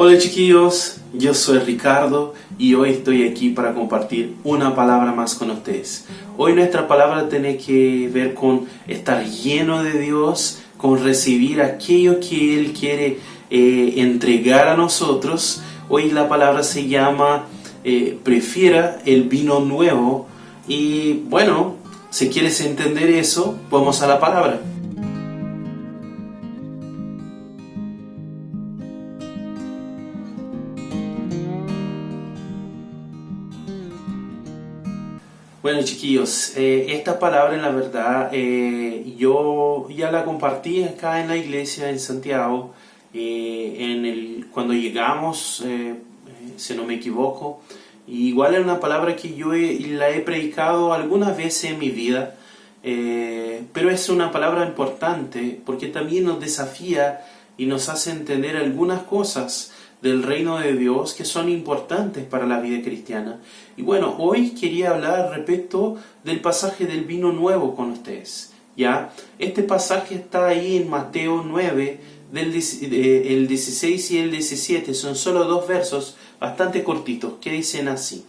Hola chiquillos, yo soy Ricardo y hoy estoy aquí para compartir una palabra más con ustedes. Hoy nuestra palabra tiene que ver con estar lleno de Dios, con recibir aquello que Él quiere entregar a nosotros. Hoy la palabra se llama prefiera el vino nuevo y bueno, si quieres entender eso, vamos a la palabra. Bueno chiquillos, esta palabra en la verdad yo ya la compartí acá en la iglesia en Santiago, cuando llegamos, si no me equivoco. Igual es una palabra que yo la he predicado algunas veces en mi vida, pero es una palabra importante porque también nos desafía y nos hace entender algunas cosas del reino de Dios que son importantes para la vida cristiana. Y bueno, hoy quería hablar respecto del pasaje del vino nuevo con ustedes. ¿Ya? Este pasaje está ahí en Mateo 9, el 16 y el 17. Son solo dos versos bastante cortitos que dicen así: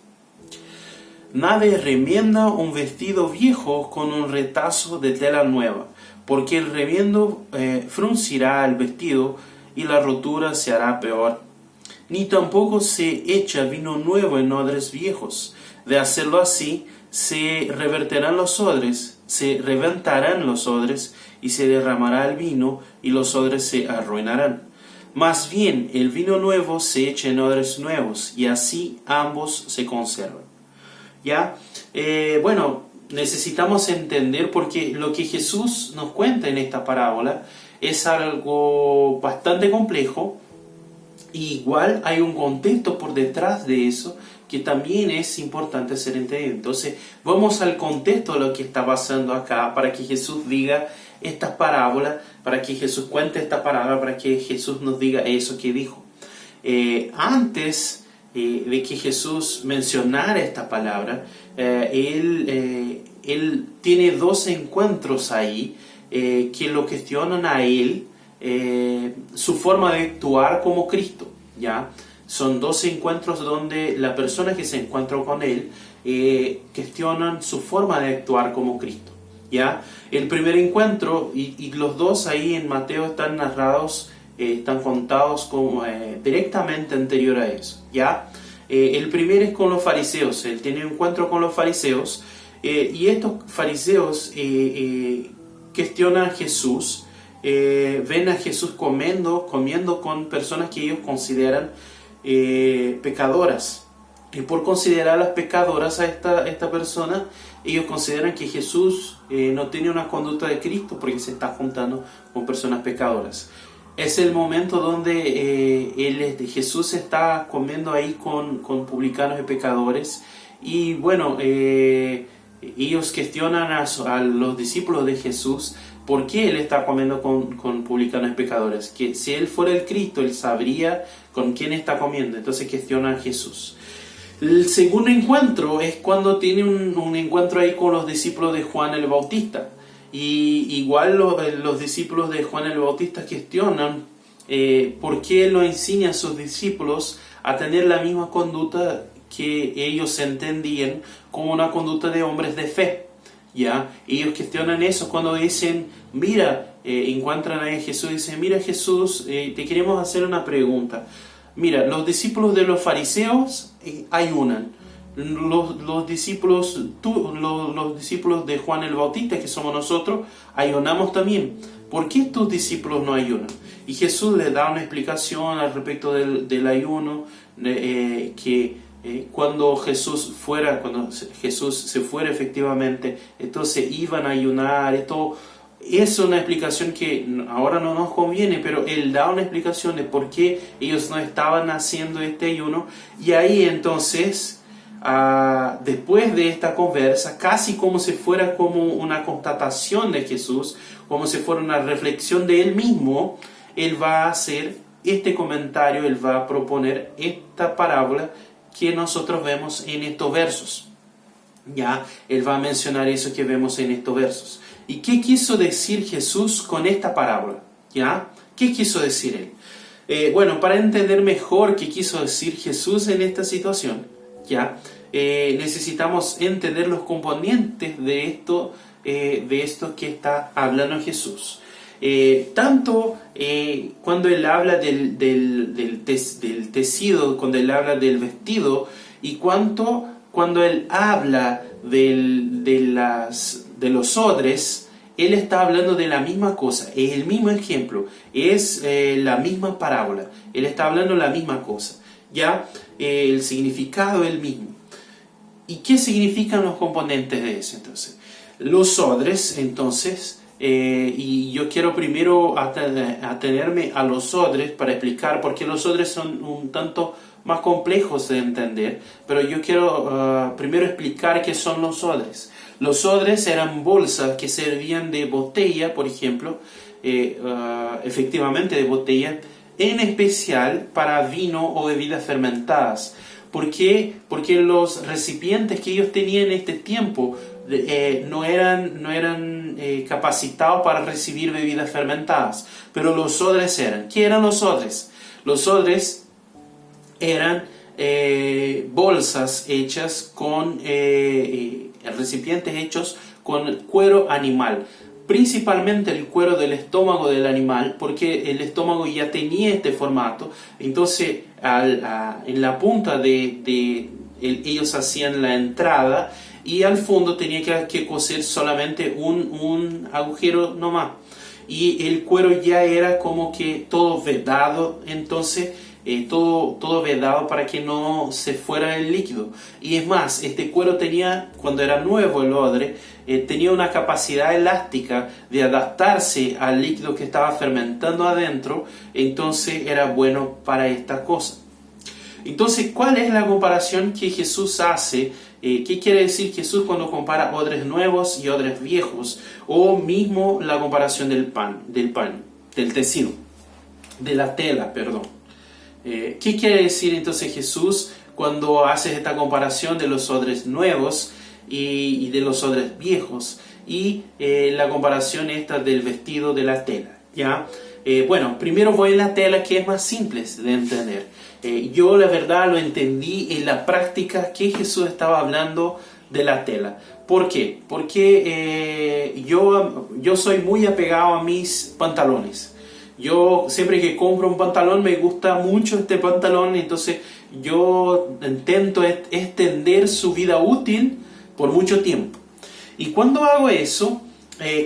Nadie remienda un vestido viejo con un retazo de tela nueva, porque el remiendo fruncirá el vestido y la rotura se hará peor. Ni tampoco se echa vino nuevo en odres viejos. De hacerlo así, se reventarán los odres y se derramará el vino y los odres se arruinarán. Más bien, el vino nuevo se echa en odres nuevos y así ambos se conservan. ¿Ya? Bueno, necesitamos entender porque lo que Jesús nos cuenta en esta parábola es algo bastante complejo. Igual hay un contexto por detrás de eso que también es importante ser entendido. Entonces vamos al contexto de lo que está pasando acá para que Jesús diga esta parábola, para que Jesús cuente esta parábola, para que Jesús nos diga eso que dijo. Antes de que Jesús mencionara esta palabra, él tiene dos encuentros ahí que lo cuestionan a él. Su forma de actuar como Cristo, ¿ya? Son dos encuentros donde la persona que se encuentra con Él cuestionan su forma de actuar como Cristo, ¿ya? El primer encuentro, y los dos ahí en Mateo están narrados, están contados como directamente anterior a eso, ¿ya? El primero es con los fariseos. Él tiene un encuentro con los fariseos, y estos fariseos cuestionan a Jesús. Ven a Jesús comiendo con personas que ellos consideran pecadoras, y por considerarlas pecadoras a esta persona, ellos consideran que Jesús no tiene una conducta de Cristo porque se está juntando con personas pecadoras. Es el momento donde Jesús está comiendo ahí con publicanos y pecadores, y bueno, ellos cuestionan a los discípulos de Jesús por qué Él está comiendo con publicanos y pecadores. Que si Él fuera el Cristo, Él sabría con quién está comiendo. Entonces cuestionan a Jesús. El segundo encuentro es cuando tiene un encuentro ahí con los discípulos de Juan el Bautista. Y igual los discípulos de Juan el Bautista cuestionan por qué Él no enseña a sus discípulos a tener la misma conducta que ellos entendían como una conducta de hombres de fe. ¿Ya? Ellos cuestionan eso cuando dicen, mira, encuentran a Jesús y dicen, mira Jesús, te queremos hacer una pregunta. Mira, los discípulos de los fariseos ayunan. Los discípulos de Juan el Bautista, que somos nosotros, ayunamos también. ¿Por qué tus discípulos no ayunan? Y Jesús les da una explicación al respecto del ayuno, cuando Jesús se fuera efectivamente, entonces iban a ayunar. Esto es una explicación que ahora no nos conviene, pero Él da una explicación de por qué ellos no estaban haciendo este ayuno. Y ahí entonces, después de esta conversa, casi como si fuera como una constatación de Jesús, como si fuera una reflexión de Él mismo, Él va a hacer este comentario, Él va a proponer esta parábola que nosotros vemos en estos versos. Ya, Él va a mencionar eso que vemos en estos versos. ¿Y qué quiso decir Jesús con esta parábola? ¿Ya? ¿Qué quiso decir Él? Bueno, para entender mejor qué quiso decir Jesús en esta situación, ¿ya? Necesitamos entender los componentes de esto que está hablando Jesús. Tanto cuando él habla del tecido, cuando él habla del vestido, y cuando él habla de los odres, él está hablando de la misma cosa, es el mismo ejemplo, es la misma parábola, él está hablando la misma cosa, ya el significado es el mismo. ¿Y qué significan los componentes de eso entonces? Los odres, entonces, y yo quiero primero atenerme a los odres para explicar, porque los odres son un tanto más complejos de entender, pero yo quiero primero explicar qué son los odres. Los odres eran bolsas que servían de botella, por ejemplo, efectivamente de botella, en especial para vino o bebidas fermentadas. ¿Por qué? Porque los recipientes que ellos tenían en este tiempo no eran capacitados para recibir bebidas fermentadas, pero los odres eran. ¿Qué eran los odres? Los odres eran bolsas hechas con recipientes hechos con cuero animal, principalmente el cuero del estómago del animal, porque el estómago ya tenía este formato. Entonces en la punta ellos hacían la entrada y al fondo tenía que coser solamente un agujero nomás, y el cuero ya era como que todo vedado, entonces todo vedado para que no se fuera el líquido. Y es más, este cuero tenía, cuando era nuevo el odre, tenía una capacidad elástica de adaptarse al líquido que estaba fermentando adentro, entonces era bueno para esta cosa. Entonces, ¿cuál es la comparación que Jesús hace? ¿Qué quiere decir Jesús cuando compara odres nuevos y odres viejos? O mismo la comparación del tecido, de la tela, perdón. ¿Qué quiere decir entonces Jesús cuando hace esta comparación de los odres nuevos y de los odres viejos? Y la comparación esta del vestido de la tela, ¿ya? Bueno, primero voy a la tela, que es más simple de entender. Yo la verdad lo entendí en la práctica que Jesús estaba hablando de la tela. ¿Por qué? Porque yo soy muy apegado a mis pantalones. Yo siempre que compro un pantalón me gusta mucho este pantalón, entonces yo intento extender su vida útil por mucho tiempo. Y cuando hago eso,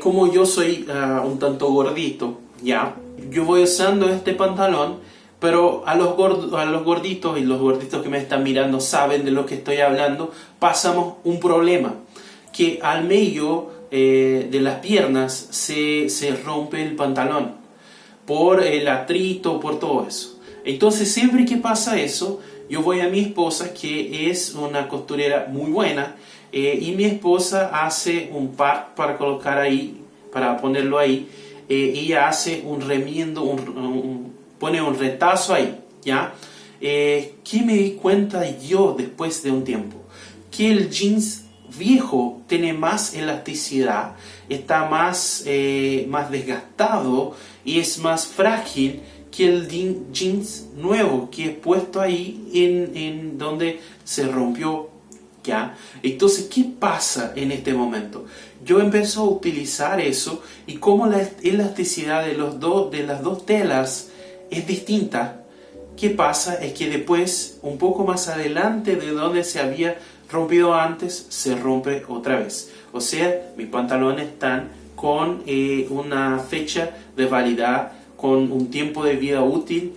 como yo soy un tanto gordito, ¿ya? Yo voy usando este pantalón, pero a los gorditos, y los gorditos que me están mirando saben de lo que estoy hablando, pasamos un problema, que al medio de las piernas se rompe el pantalón, por el atrito, por todo eso. Entonces siempre que pasa eso, yo voy a mi esposa, que es una costurera muy buena, y mi esposa hace un par para colocar ahí, para ponerlo ahí. Ella hace un remiendo, pone un retazo ahí, ¿ya? ¿Qué me di cuenta yo después de un tiempo? Que el jeans viejo tiene más elasticidad, está más desgastado y es más frágil que el jeans nuevo que es puesto ahí en donde se rompió, ¿ya? Entonces, ¿qué pasa en este momento? Yo empiezo a utilizar eso, y como la elasticidad de las dos telas es distinta, ¿qué pasa? Es que después, un poco más adelante de donde se había rompido antes, se rompe otra vez. O sea, mis pantalones están con una fecha de validad, con un tiempo de vida útil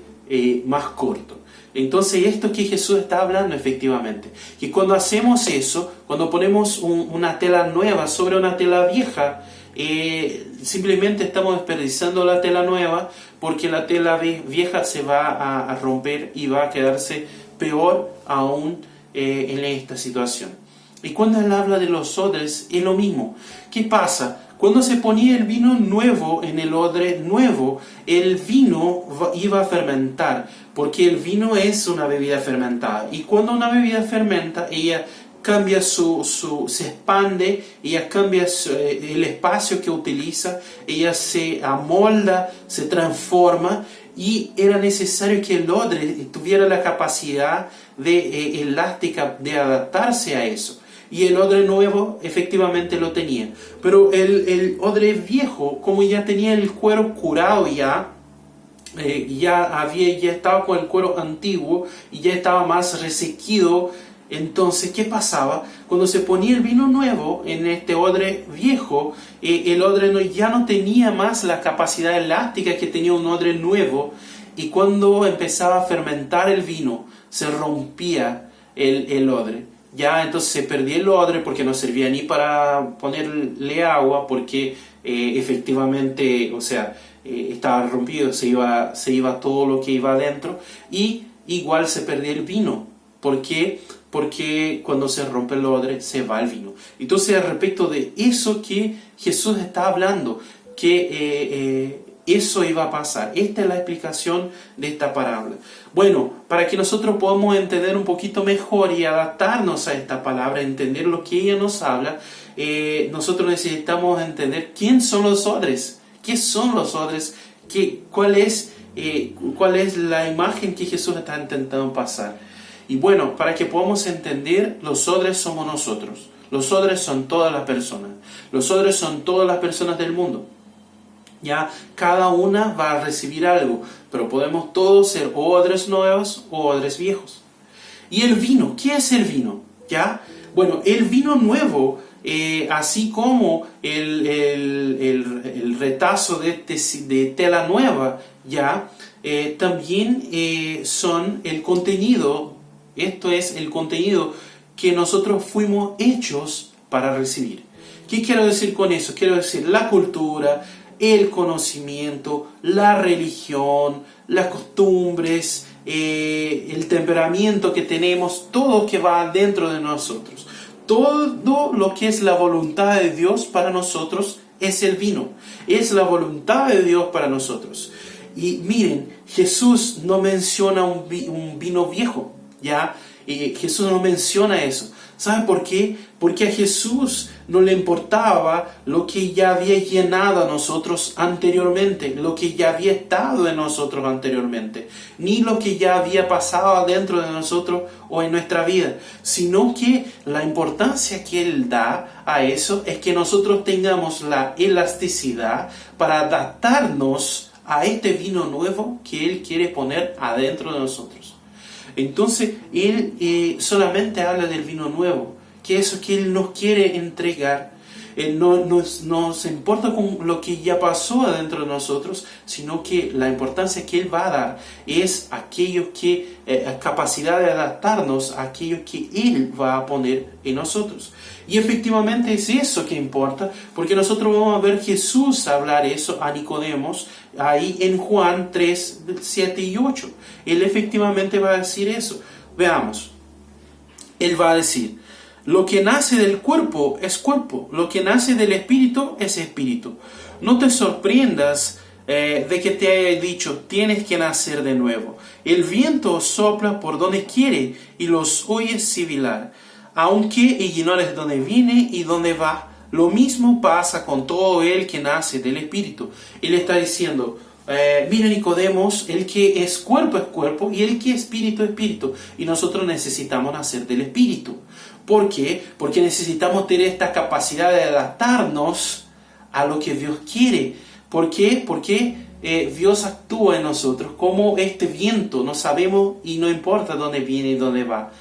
más corto. Entonces, esto que Jesús está hablando efectivamente, que cuando hacemos eso, cuando ponemos una tela nueva sobre una tela vieja, simplemente estamos desperdiciando la tela nueva, porque la tela vieja se va a romper y va a quedarse peor aún en esta situación. Y cuando él habla de los odres, es lo mismo. ¿Qué pasa? Cuando se ponía el vino nuevo en el odre nuevo, el vino iba a fermentar, porque el vino es una bebida fermentada. Y cuando una bebida fermenta, ella cambia se expande, ella cambia el espacio que utiliza, ella se amolda, se transforma, y era necesario que el odre tuviera la capacidad elástica de adaptarse a eso. Y el odre nuevo efectivamente lo tenía. Pero el odre viejo, como ya tenía el cuero curado ya estaba con el cuero antiguo y ya estaba más resequido. Entonces, ¿qué pasaba? Cuando se ponía el vino nuevo en este odre viejo, el odre ya no tenía más la capacidad elástica que tenía un odre nuevo, y cuando empezaba a fermentar el vino, se rompía el odre. Ya entonces se perdía el odre porque no servía ni para ponerle agua, porque efectivamente, o sea, estaba rompido, se iba todo lo que iba adentro, y igual se perdía el vino. ¿Por qué? Porque cuando se rompe el odre se va el vino. Entonces, al respecto de eso que Jesús está hablando, que eso iba a pasar. Esta es la explicación de esta parábola. Bueno, para que nosotros podamos entender un poquito mejor y adaptarnos a esta palabra, entender lo que ella nos habla, nosotros necesitamos entender quién son los odres. ¿Qué son los odres? ¿Cuál es la imagen que Jesús está intentando pasar? Y bueno, para que podamos entender, los odres somos nosotros. Los odres son todas las personas. Los odres son todas las personas del mundo. Ya, cada una va a recibir algo, pero podemos todos ser o odres nuevos o odres viejos. Y el vino, ¿qué es el vino? ¿Ya? Bueno, el vino nuevo, así como el retazo de tela nueva, ¿ya? También son el contenido, esto es el contenido que nosotros fuimos hechos para recibir. ¿Qué quiero decir con eso? Quiero decir la cultura, el conocimiento, la religión, las costumbres, el temperamento que tenemos, todo que va dentro de nosotros. Todo lo que es la voluntad de Dios para nosotros es el vino. Es la voluntad de Dios para nosotros. Y miren, Jesús no menciona un vino viejo, ¿ya? Jesús no menciona eso. ¿Sabe por qué? Porque a Jesús no le importaba lo que ya había llenado a nosotros anteriormente, lo que ya había estado en nosotros anteriormente, ni lo que ya había pasado dentro de nosotros o en nuestra vida, sino que la importancia que Él da a eso es que nosotros tengamos la elasticidad para adaptarnos a este vino nuevo que Él quiere poner adentro de nosotros. Entonces, Él solamente habla del vino nuevo, que eso que Él nos quiere entregar. No nos importa con lo que ya pasó adentro de nosotros, sino que la importancia que Él va a dar es aquello que, capacidad de adaptarnos a aquello que Él va a poner en nosotros. Y efectivamente es eso que importa, porque nosotros vamos a ver Jesús hablar eso a Nicodemos, ahí en Juan 3, 7 y 8. Él efectivamente va a decir eso. Veamos. Él va a decir: lo que nace del cuerpo es cuerpo, lo que nace del espíritu es espíritu. No te sorprendas de que te haya dicho, tienes que nacer de nuevo. El viento sopla por donde quiere y los oyes sibilar, aunque ignores dónde viene y dónde va. Lo mismo pasa con todo el que nace del espíritu. Él está diciendo, mira Nicodemos, el que es cuerpo y el que es espíritu es espíritu. Y nosotros necesitamos nacer del espíritu. ¿Por qué? Porque necesitamos tener esta capacidad de adaptarnos a lo que Dios quiere. ¿Por qué? Porque Dios actúa en nosotros como este viento. No sabemos y no importa dónde viene y dónde va.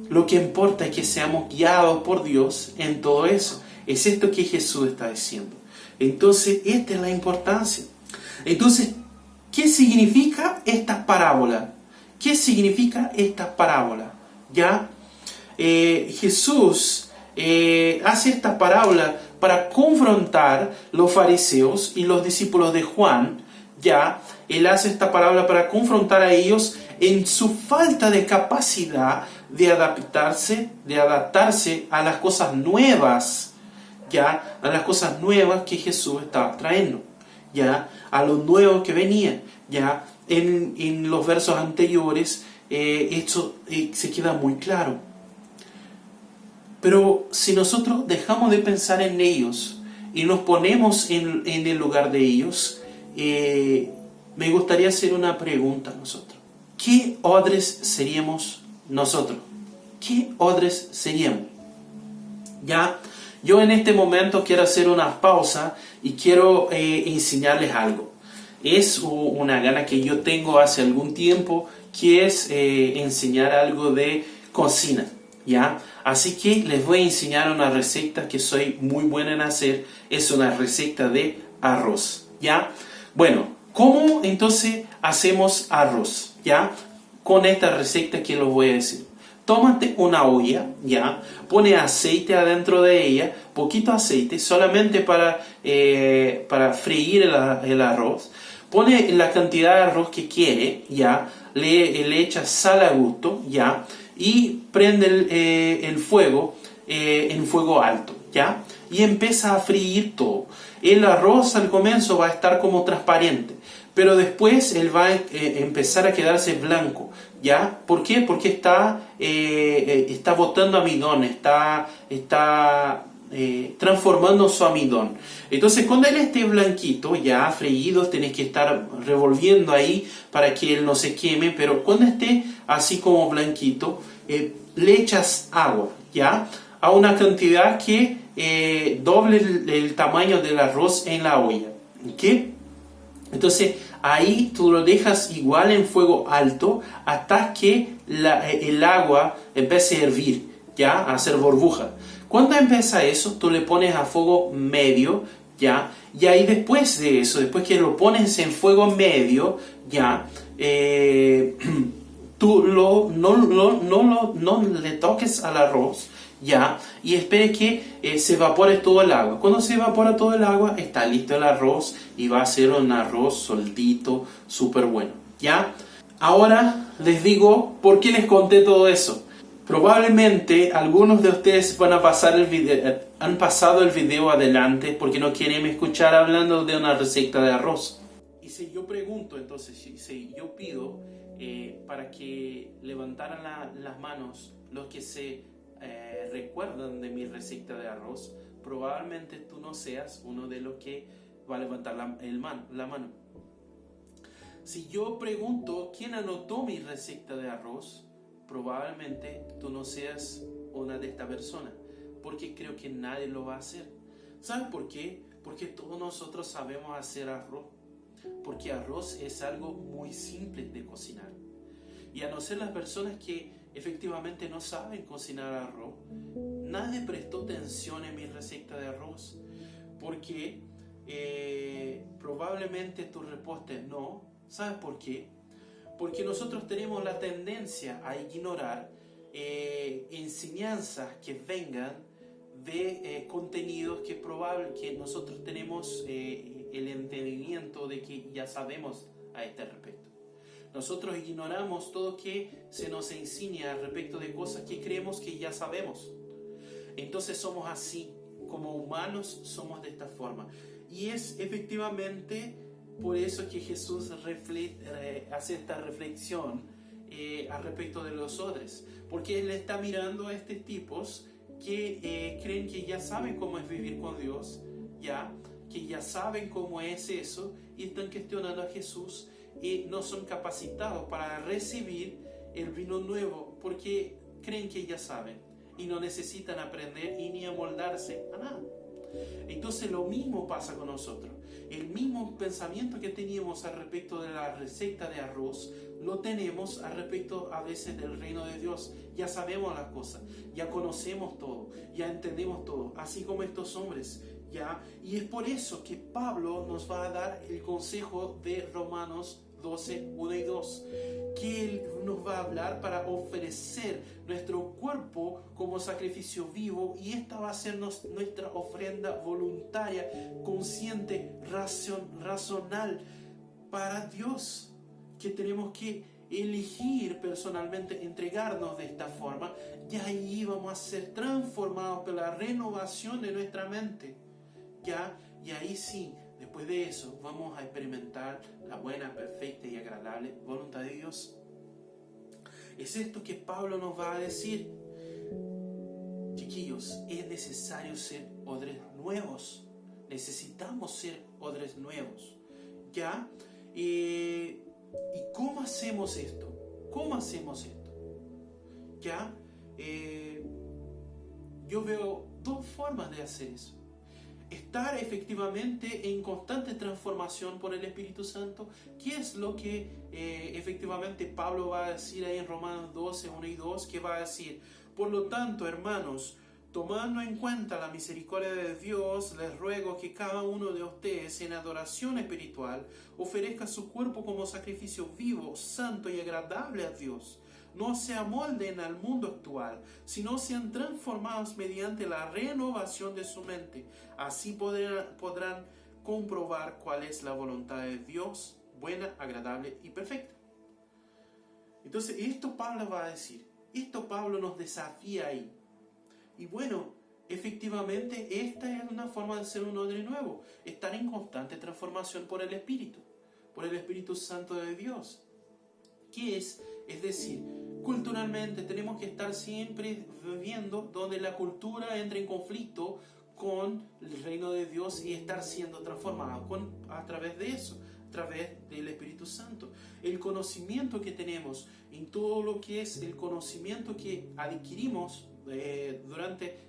Lo que importa es que seamos guiados por Dios en todo eso. Es esto que Jesús está diciendo. Entonces, esta es la importancia. Entonces, ¿qué significa esta parábola? ¿Qué significa esta parábola? ¿Ya? Jesús hace esta parábola para confrontar los fariseos y los discípulos de Juan. Ya, Él hace esta parábola para confrontar a ellos en su falta de capacidad de adaptarse a las cosas nuevas, ya, a las cosas nuevas que Jesús estaba trayendo, ya, a lo nuevo que venía, ya. En los versos anteriores esto se queda muy claro. Pero si nosotros dejamos de pensar en ellos y nos ponemos en el lugar de ellos, me gustaría hacer una pregunta a nosotros. ¿Qué odres seríamos nosotros? ¿Qué odres seríamos? Ya, yo en este momento quiero hacer una pausa y quiero enseñarles algo. Es una gana que yo tengo hace algún tiempo, que es enseñar algo de cocina, ¿ya? Así que les voy a enseñar una receta que soy muy buena en hacer. Es una receta de arroz, ¿ya? Bueno, ¿cómo entonces hacemos arroz, ya? Con esta receta que les voy a decir. Tómate una olla, ¿ya? Pone aceite adentro de ella, poquito aceite, solamente para freír el arroz. Pone la cantidad de arroz que quiere, ¿ya? Le echa sal a gusto, ¿ya? Y prende el fuego en fuego alto, ¿ya? Y empieza a freír todo. El arroz al comienzo va a estar como transparente, pero después él va a empezar a quedarse blanco, ¿ya? ¿Por qué? Porque está botando almidón, está transformando su almidón. Entonces, cuando él esté blanquito, ya freído, tenés que estar revolviendo ahí para que él no se queme, pero cuando esté así como blanquito, le echas agua, ¿ya? A una cantidad que doble el tamaño del arroz en la olla, ¿ok? Entonces ahí tú lo dejas igual en fuego alto hasta que el agua empiece a hervir, ¿ya? A hacer burbuja. Cuando empieza eso, tú le pones a fuego medio, ¿ya? Y ahí después de eso, después que lo pones en fuego medio, ¿ya? Tú no le toques al arroz, ¿ya? Y espere que se evapore todo el agua. Cuando se evapora todo el agua, está listo el arroz y va a ser un arroz soldito, súper bueno, ¿ya? Ahora les digo por qué les conté todo eso. Probablemente algunos de ustedes van a pasar han pasado el video adelante porque no quieren escuchar hablando de una receta de arroz. Y si yo pregunto, entonces, si yo pido para que levantaran las manos los que se recuerdan de mi receta de arroz, probablemente tú no seas uno de los que va a levantar la mano. Si yo pregunto quién anotó mi receta de arroz, probablemente tú no seas una de estas personas, porque creo que nadie lo va a hacer. ¿Sabes por qué? Porque todos nosotros sabemos hacer arroz, porque arroz es algo muy simple de cocinar. Y a no ser las personas que efectivamente no saben cocinar arroz, nadie prestó atención en mi receta de arroz, porque probablemente tu respuesta es no. ¿Sabes por qué? Porque nosotros tenemos la tendencia a ignorar enseñanzas que vengan de contenidos que nosotros tenemos el entendimiento de que ya sabemos a este respecto. Nosotros ignoramos todo que se nos enseña respecto de cosas que creemos que ya sabemos. Entonces somos así, como humanos somos de esta forma. Y es efectivamente por eso que Jesús hace esta reflexión al respecto de los odres. Porque Él está mirando a estos tipos que creen que ya saben cómo es vivir con Dios, ya, que ya saben cómo es eso, y están cuestionando a Jesús y no son capacitados para recibir el vino nuevo porque creen que ya saben y no necesitan aprender y ni amoldarse a nada. Entonces lo mismo pasa con nosotros. El mismo pensamiento que teníamos al respecto de la receta de arroz lo tenemos al respecto a veces del reino de Dios. Ya sabemos las cosas, ya conocemos todo, ya entendemos todo, así como estos hombres, ¿ya? Y es por eso que Pablo nos va a dar el consejo de Romanos 12, 1 y 2, que Él nos va a hablar para ofrecer nuestro cuerpo como sacrificio vivo, y esta va a ser nuestra ofrenda voluntaria, consciente, racional para Dios, que tenemos que elegir personalmente entregarnos de esta forma, y ahí vamos a ser transformados por la renovación de nuestra mente, ¿ya? Y ahí sí, después de eso, vamos a experimentar la buena, perfecta y agradable voluntad de Dios. Es esto que Pablo nos va a decir. Chiquillos, es necesario ser odres nuevos. Necesitamos ser odres nuevos, ¿ya? ¿Y cómo hacemos esto? ¿Cómo hacemos esto? ¿Ya? Yo veo dos formas de hacer eso. Estar efectivamente en constante transformación por el Espíritu Santo. ¿Qué es lo que efectivamente Pablo va a decir ahí en Romanos 12, 1 y 2? ¿Qué va a decir? Por lo tanto, hermanos, tomando en cuenta la misericordia de Dios, les ruego que cada uno de ustedes en adoración espiritual ofrezca su cuerpo como sacrificio vivo, santo y agradable a Dios. No se amolden al mundo actual, sino sean transformados mediante la renovación de su mente. Así podrán comprobar cuál es la voluntad de Dios, buena, agradable y perfecta. Entonces, esto Pablo va a decir. Esto Pablo nos desafía ahí. Y bueno, efectivamente, esta es una forma de ser un hombre nuevo. Estar en constante transformación por el Espíritu Santo de Dios. ¿Qué es? Es decir, culturalmente tenemos que estar siempre viviendo donde la cultura entra en conflicto con el reino de Dios y estar siendo transformado a través de eso, a través del Espíritu Santo. El conocimiento que tenemos en todo lo que es el conocimiento que adquirimos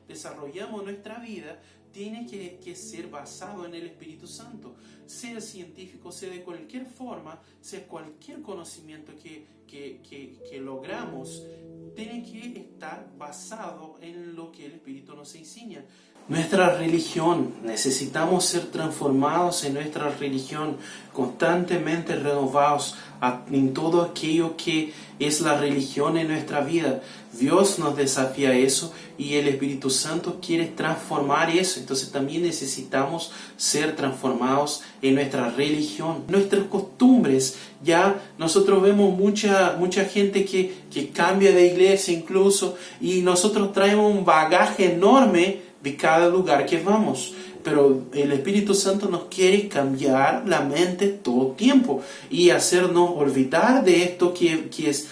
desarrollamos nuestra vida, tiene que ser basado en el Espíritu Santo. Sea científico, sea de cualquier forma, sea cualquier conocimiento que logramos, tiene que estar basado en lo que el Espíritu nos enseña. Nuestra religión, necesitamos ser transformados en nuestra religión, constantemente renovados en todo aquello que es la religión en nuestra vida. Dios nos desafía a eso y el Espíritu Santo quiere transformar eso. Entonces también necesitamos ser transformados en nuestra religión, nuestras costumbres. Ya nosotros vemos mucha gente que cambia de iglesia incluso, y nosotros traemos un bagaje enorme de cada lugar que vamos. Pero el Espíritu Santo nos quiere cambiar la mente todo el tiempo y hacernos olvidar de esto que es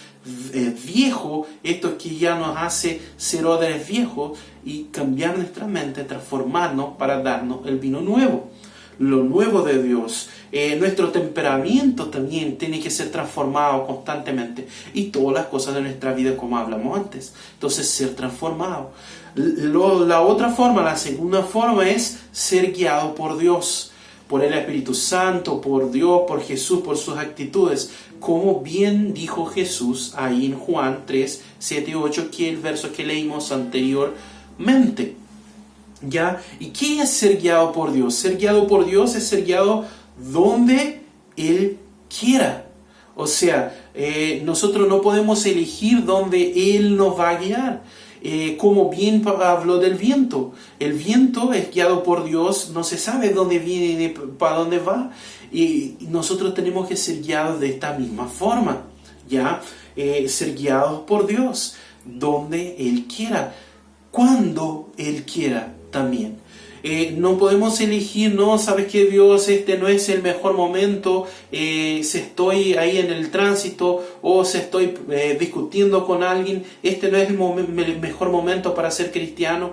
viejo, esto que ya nos hace ser odres viejos, y cambiar nuestra mente, transformarnos para darnos el vino nuevo, lo nuevo de Dios. Nuestro temperamento también tiene que ser transformado constantemente, y todas las cosas de nuestra vida, como hablamos antes. Entonces, ser transformado. La otra forma, la segunda forma, es ser guiado por Dios, por el Espíritu Santo, por Dios, por Jesús, por sus actitudes. Como bien dijo Jesús ahí en Juan 3, 7 y 8, que es el verso que leímos anteriormente. ¿Ya? ¿Y qué es ser guiado por Dios? Ser guiado por Dios es ser guiado donde Él quiera. O sea, nosotros no podemos elegir dónde Él nos va a guiar. Como bien habló del viento. El viento es guiado por Dios, no se sabe dónde viene ni para dónde va. Y nosotros tenemos que ser guiados de esta misma forma. ¿Ya? Ser guiados por Dios, donde Él quiera, cuando Él quiera también. No podemos elegir, no, sabes que Dios, este no es el mejor momento, si estoy ahí en el tránsito o si estoy discutiendo con alguien, este no es el mejor momento para ser cristiano.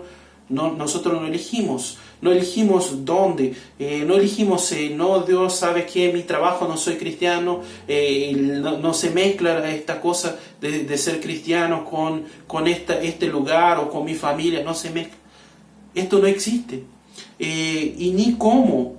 No, nosotros no elegimos dónde, no elegimos, no, Dios sabe que en mi trabajo no soy cristiano, no se mezcla esta cosa de ser cristiano con este lugar o con mi familia, no se mezcla. Esto no existe. Y ni cómo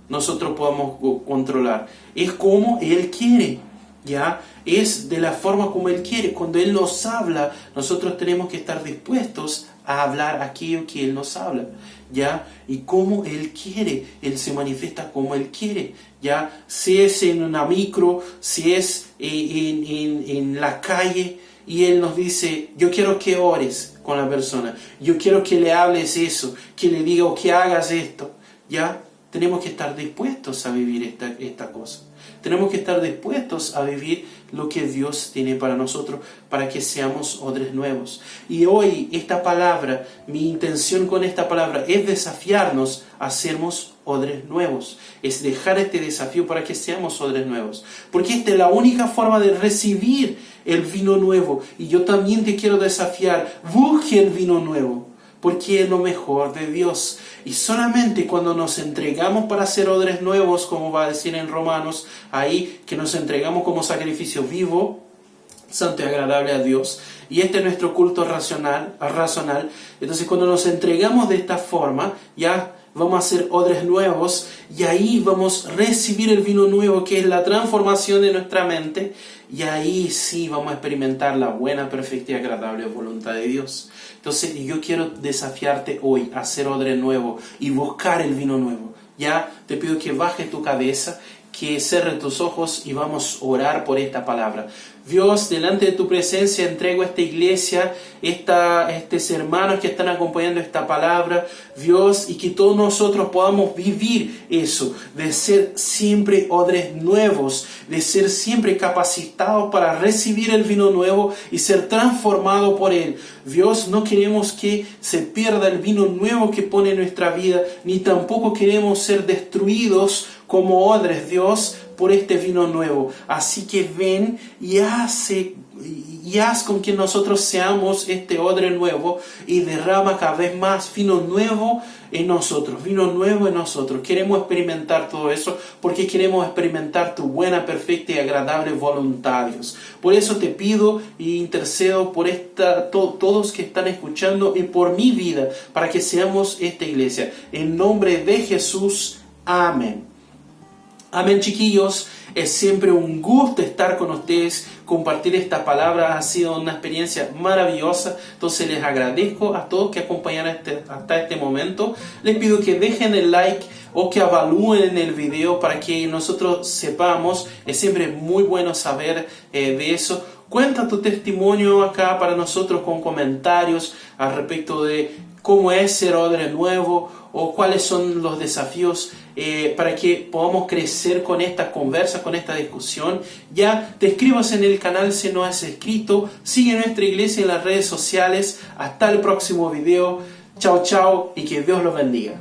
nosotros podemos controlar. Es como Él quiere, ¿ya? Es de la forma como Él quiere. Cuando Él nos habla, nosotros tenemos que estar dispuestos a hablar aquello que Él nos habla, ¿ya? Y como Él quiere, Él se manifiesta como Él quiere, ¿ya? Si es en una micro, si es en la calle, y Él nos dice, yo quiero que ores con la persona, yo quiero que le hables eso, que le diga o que hagas esto, ¿ya? Tenemos que estar dispuestos a vivir esta cosa. Tenemos que estar dispuestos a vivir lo que Dios tiene para nosotros, para que seamos odres nuevos. Y hoy esta palabra, mi intención con esta palabra es desafiarnos a sermos odres nuevos. Es dejar este desafío para que seamos odres nuevos. Porque esta es la única forma de recibir el vino nuevo. Y yo también te quiero desafiar, busque el vino nuevo. porque es lo mejor de Dios. Y solamente cuando nos entregamos para ser odres nuevos, como va a decir en Romanos, ahí que nos entregamos como sacrificio vivo, santo y agradable a Dios, y este es nuestro culto racional. Entonces cuando nos entregamos de esta forma, ya vamos a ser odres nuevos, y ahí vamos a recibir el vino nuevo, que es la transformación de nuestra mente, y ahí sí vamos a experimentar la buena, perfecta y agradable voluntad de Dios. Entonces yo quiero desafiarte hoy a ser odre nuevo y buscar el vino nuevo. Ya te pido que bajes tu cabeza, que cierres tus ojos y vamos a orar por esta palabra. Dios, delante de tu presencia entrego a esta iglesia, estos hermanos que están acompañando esta palabra, Dios, y que todos nosotros podamos vivir eso, de ser siempre odres nuevos, de ser siempre capacitados para recibir el vino nuevo y ser transformados por él. Dios, no queremos que se pierda el vino nuevo que pone en nuestra vida, ni tampoco queremos ser destruidos como odres, Dios, por este vino nuevo. Así que ven y haz con que nosotros seamos este odre nuevo y derrama cada vez más vino nuevo en nosotros, vino nuevo en nosotros. Queremos experimentar todo eso porque queremos experimentar tu buena, perfecta y agradable voluntad, Dios. Por eso te pido e intercedo por todos que están escuchando y por mi vida, para que seamos esta iglesia. En nombre de Jesús, amén. Amén, chiquillos. Es siempre un gusto estar con ustedes, compartir esta palabra. Ha sido una experiencia maravillosa. Entonces les agradezco a todos que acompañaron hasta este momento. Les pido que dejen el like o que evalúen el video para que nosotros sepamos. Es siempre muy bueno saber de eso. Cuenta tu testimonio acá para nosotros con comentarios al respecto de cómo es ser odre nuevo o cuáles son los desafíos para que podamos crecer con esta conversa, con esta discusión. Ya te escribas en el canal si no has escrito. Sigue nuestra iglesia en las redes sociales. Hasta el próximo video. Chao, chao y que Dios los bendiga.